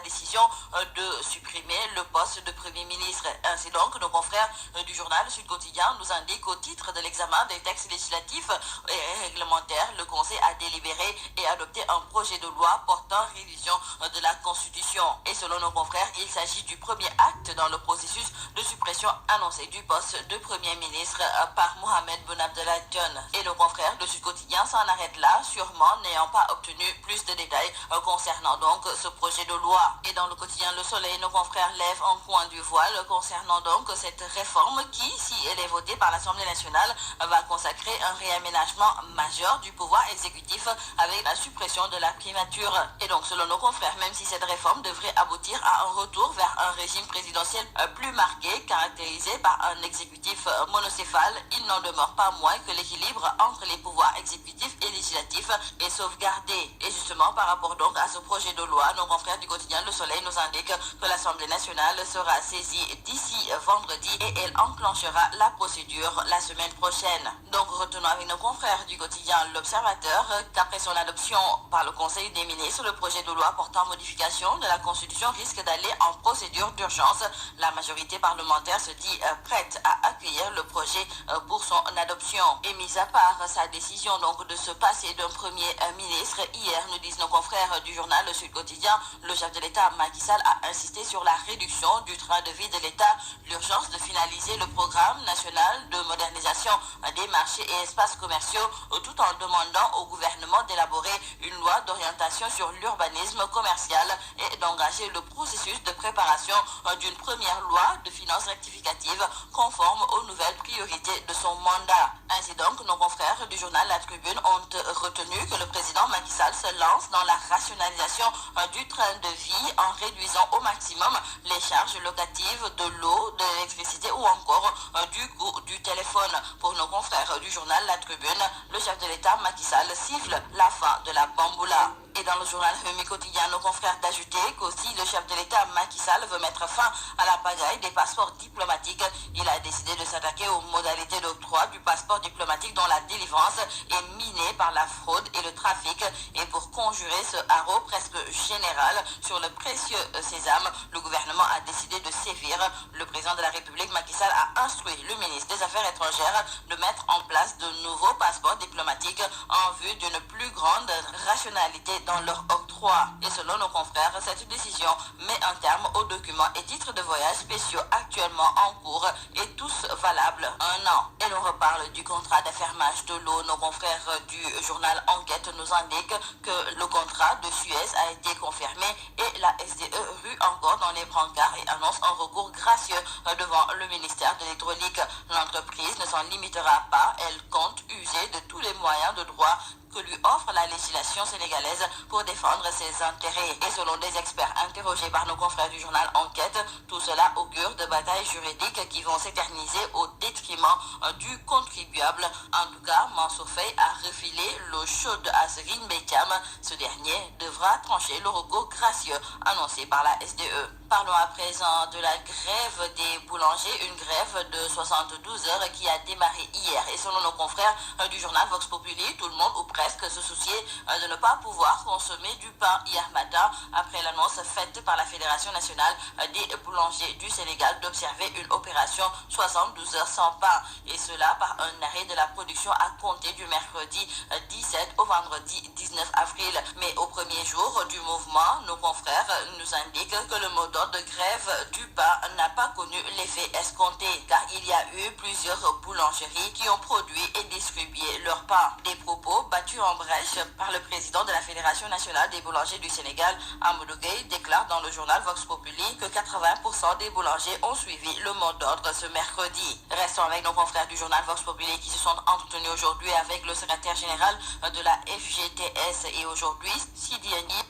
décision de supprimer le poste de Premier ministre. Ainsi donc, nos confrères du journal Sud Quotidien nous indiquent au titre de l'examen des textes législatifs et réglementaires, le Conseil a délibéré et adopté un projet de loi portant révision de la Constitution. Et selon nos confrères, il s'agit du premier acte dans le processus de suppression annoncé du poste de Premier ministre par Mohamed Boun Abdallah Dionne. Et nos confrères de Sud Quotidien s'en arrêtent là, sûrement n'ayant pas obtenu plus de détails concernant donc ce projet de loi. Et dans le quotidien Le Soleil, nos confrères lèvent un point du voile concernant donc cette réforme qui, si elle est votée par l'Assemblée nationale, va consacrer un réaménagement majeur du pouvoir exécutif avec la suppression de la primature. Et donc, selon nos confrères, même si cette réforme devrait aboutir à un retour vers un régime présidentiel plus marqué, caractérisé par un exécutif monocéphale, il n'en demeure pas moins que l'équilibre entre les pouvoirs exécutifs et législatifs est sauvegardé. Et justement, par rapport donc à ce projet de loi, nos confrères du quotidien Le Soleil nous indiquent que l'Assemblée nationale sera saisie d'ici vendredi et elle enclenchera la procédure la semaine prochaine. Donc, retenons avec nos confrères du quotidien L'Observateur qu'après son adoption par le Conseil des ministres, le projet de loi portant modification de la Constitution risque d'aller en procédure d'urgence. La majorité parlementaire se dit prête à accueillir le projet pour son adoption. Et mis à part sa décision donc de se passer d'un Premier ministre, hier, nous disent nos confrères du journal Le Sud Quotidien, le chef de l'État Macky Sall a insisté sur la réduction du train de vie de l'État, l'urgence de finaliser le programme national de modernisation des marchés et espaces commerciaux, tout en demandant au gouvernement d'élaborer une loi d'orientation sur l'urbanisme commercial et d'engager le processus de préparation d'une première loi de finances rectificative conforme aux nouvelles priorités de son mandat. Ainsi donc, nos confrères du journal La Tribune ont retenu que le président Macky Sall se lance dans la rationalisation du train de vie en réduisant au maximum les charges locatives de l'eau, de l'électricité ou encore du coût du téléphone. Pour nos confrères du journal La Tribune, le chef de l'État Macky Sall siffle la fin de la bamboula. Et dans le journal Rewmi Quotidien, nos confrères d'ajouter qu'aussi le chef de l'État Macky Sall veut mettre fin à la pagaille des passeports diplomatiques. Il a décidé de s'attaquer aux modalités d'octroi du passeport diplomatique dont la délivrance est minée par la fraude et le trafic. Et pour conjurer ce haro presque général sur le précieux sésame, le gouvernement a décidé de sévir. Le président de la République Macky Sall a instruit le ministre des Affaires étrangères de mettre en place de nouveaux passeports diplomatiques en vue d'une plus grande rationalité dans leur octroi. Et selon nos confrères, cette décision met un terme aux documents et titres de voyage spéciaux actuellement en cours et tous valables 1 an. Et l'on reparle du contrat d'affermage de l'eau. Nos confrères du journal Enquête nous indiquent que le contrat de Suez a été confirmé et la SDE rue encore dans les brancards et annonce un recours gracieux devant le ministère de l'Hydraulique. L'entreprise ne s'en limitera pas, elle compte user de tous les moyens de droit que lui offre la législation sénégalaise pour défendre ses intérêts. Et selon des experts interrogés par nos confrères du journal Enquête, tout cela augure de batailles juridiques qui vont s'éterniser au détriment du contribuable. En tout cas, Mansour Faye a refilé l'eau chaude à Serine Bekam. Ce dernier devra trancher le recours gracieux annoncé par la SDE. Parlons à présent de la grève des boulangers, une grève de 72 heures qui a démarré hier. Et selon nos confrères du journal Vox Populi, tout le monde ou presque se souciait de ne pas pouvoir consommer du pain hier matin après l'annonce faite par la Fédération nationale des boulangers du Sénégal d'observer une opération 72 heures sans pain. Et cela par un arrêt de la production à compter du mercredi 17 au vendredi 19 avril. Mais au premier jour du mouvement, nos confrères nous indiquent que le mot d'ordre de grève du pain n'a pas connu l'effet escompté car il y a eu plusieurs boulangeries qui ont produit et distribué leur pain. Des propos battus en brèche par le président de la Fédération nationale des boulangers du Sénégal, Amadou Gueye, déclare dans le journal Vox Populi que 80% des boulangers ont suivi le mot d'ordre ce mercredi. Restons avec nos confrères du journal Vox Populi qui se sont entretenus aujourd'hui avec le secrétaire général de la FGTS et aujourd'hui Sidi Ndiaye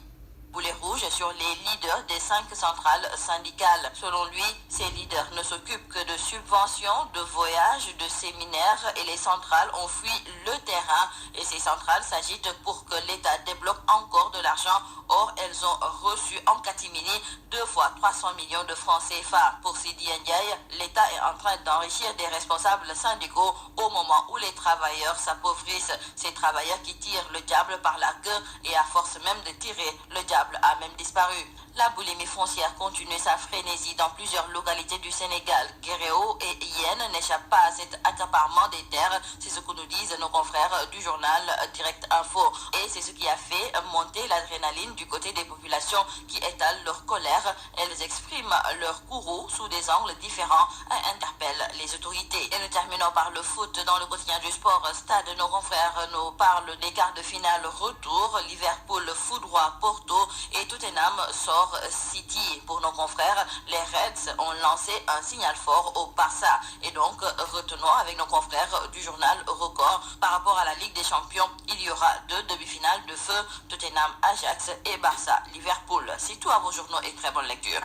boulet rouge sur les leaders des 5 centrales syndicales. Selon lui, ces leaders ne s'occupent que de subventions, de voyages, de séminaires et les centrales ont fui le terrain et ces centrales s'agitent pour que l'État débloque encore de l'argent. Or, elles ont reçu en catimini 2 fois 300 millions de francs CFA. Pour Sidi Ndiaye, l'État est en train d'enrichir des responsables syndicaux au moment où les travailleurs s'appauvrissent. Ces travailleurs qui tirent le diable par la queue et à force même de tirer, le diable a même disparu. La boulimie foncière continue sa frénésie dans plusieurs localités du Sénégal. Guéréo et Yen n'échappent pas à cet accaparement des terres. C'est ce que nous disent nos confrères du journal Direct Info. Et c'est ce qui a fait monter l'adrénaline du côté des populations qui étalent leur colère. Elles expriment leur courroux sous des angles différents et interpellent les autorités. Et nous terminons par le foot dans le quotidien du sport. Stade, nos confrères nous parlent des quarts de finale retour. Liverpool foudroie Porto et Tottenham sort City. Pour nos confrères, les Reds ont lancé un signal fort au Barça. Et donc, retenons avec nos confrères du journal Record, par rapport à la Ligue des Champions, il y aura 2 demi-finales de feu, Tottenham Ajax et Barça Liverpool. C'est tout à vos journaux et très bonne lecture.